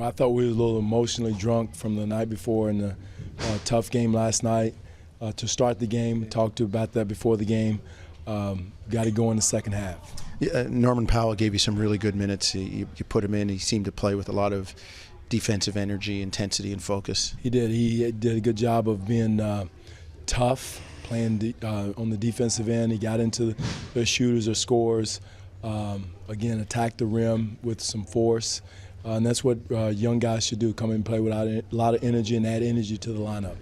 Well, I thought we were a little emotionally drunk from the night before and the tough game last night. To start the game, talked about that before the game. Got to go in the second half. Yeah, Norman Powell gave you some really good minutes. You put him in. He seemed to play with a lot of defensive energy, intensity, and focus. He did. He did a good job of being tough, playing on the defensive end. He got into the shooters or scorers. Again, attacked the rim with some force. And that's what young guys should do, come in and play with a lot of energy and add energy to the lineup.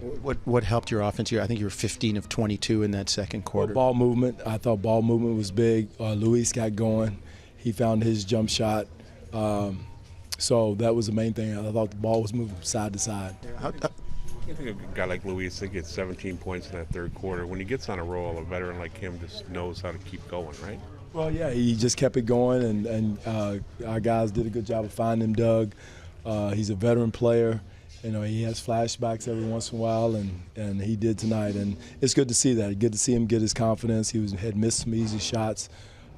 What helped your offense here? I think you were 15 of 22 in that second quarter. Ball movement. I thought ball movement was big. Luis got going. He found his jump shot. So that was the main thing. I thought the ball was moving side to side. I think a guy like Luis, he gets 17 points in that third quarter. When he gets on a roll, a veteran like him just knows how to keep going, right? Well, yeah, he just kept it going, and our guys did a good job of finding him, Doug. He's a veteran player. You know, he has flashbacks every once in a while, and he did tonight. And it's good to see that. Good to see him get his confidence. He had missed some easy shots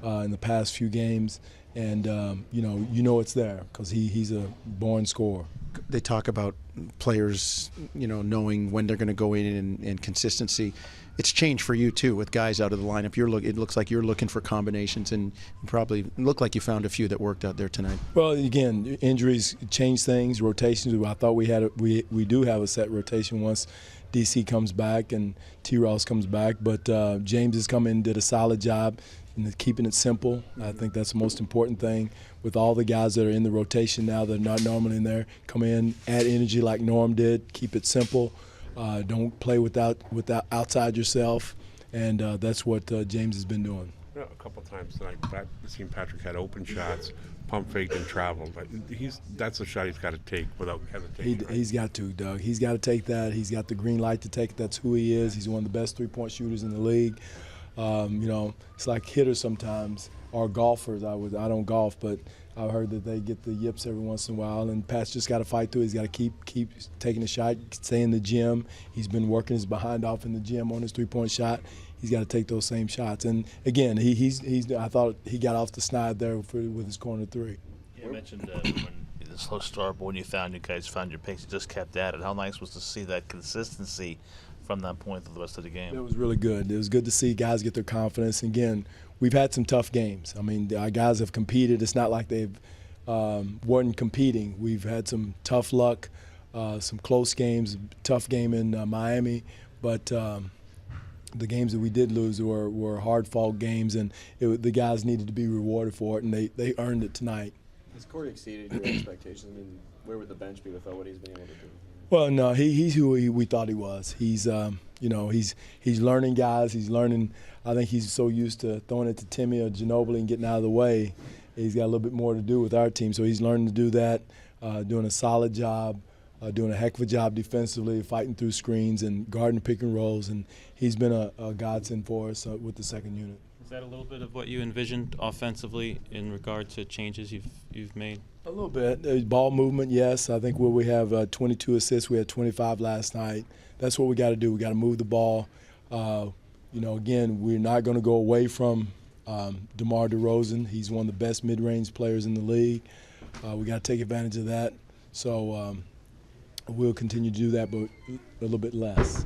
in the past few games, and you know it's there because he's a born scorer. They talk about players, knowing when they're going to go in and consistency. It's changed for you too with guys out of the lineup. It looks like you're looking for combinations, and you probably look like you found a few that worked out there tonight. Well, again, injuries change things. Rotations. I thought we do have a set rotation once DC comes back and T-Ross comes back, but James has come in and did a solid job in keeping it simple. I think that's the most important thing. With all the guys that are in the rotation now that are not normally in there, come in, add energy like Norm did, keep it simple. Don't play without outside yourself, and that's what James has been doing. Yeah, a couple of times tonight, I've seen Patrick had open shots, pump faked and traveled. But that's a shot he's got to take without hesitating. He's got to, Doug. He's got to take that. He's got the green light to take it. That's who he is. He's one of the best three-point shooters in the league. It's like hitters sometimes, or golfers. I don't golf, but I've heard that they get the yips every once in a while, and Pat's just got to fight through. He's got to keep taking the shot, stay in the gym. He's been working his behind off in the gym on his three-point shot. He's got to take those same shots. And again, I thought he got off the snide there with his corner three. You mentioned when the slow start, but when you guys found your pace, you just kept at it. How nice was to see that consistency from that point through the rest of the game? It was really good. It was good to see guys get their confidence. Again, we've had some tough games. I mean, our guys have competed. It's not like they've weren't competing. We've had some tough luck, some close games, tough game in Miami, but the games that we did lose were hard-fought games, and the guys needed to be rewarded for it, and they earned it tonight. Has Corey exceeded your expectations? I mean, where would the bench be without what he's been able to do? Well, no, he's who we thought he was. He's he's learning guys. He's learning. I think he's so used to throwing it to Timmy or Ginobili and getting out of the way. He's got a little bit more to do with our team, so he's learning to do that, doing a solid job, doing a heck of a job defensively, fighting through screens and guarding pick and rolls, and he's been a godsend for us with the second unit. Is that a little bit of what you envisioned offensively in regard to changes you've made? A little bit. Ball movement, yes. I think where we have 22 assists, we had 25 last night. That's what we got to do. We got to move the ball. Again, we're not going to go away from DeMar DeRozan. He's one of the best mid-range players in the league. We got to take advantage of that. So we'll continue to do that, but a little bit less.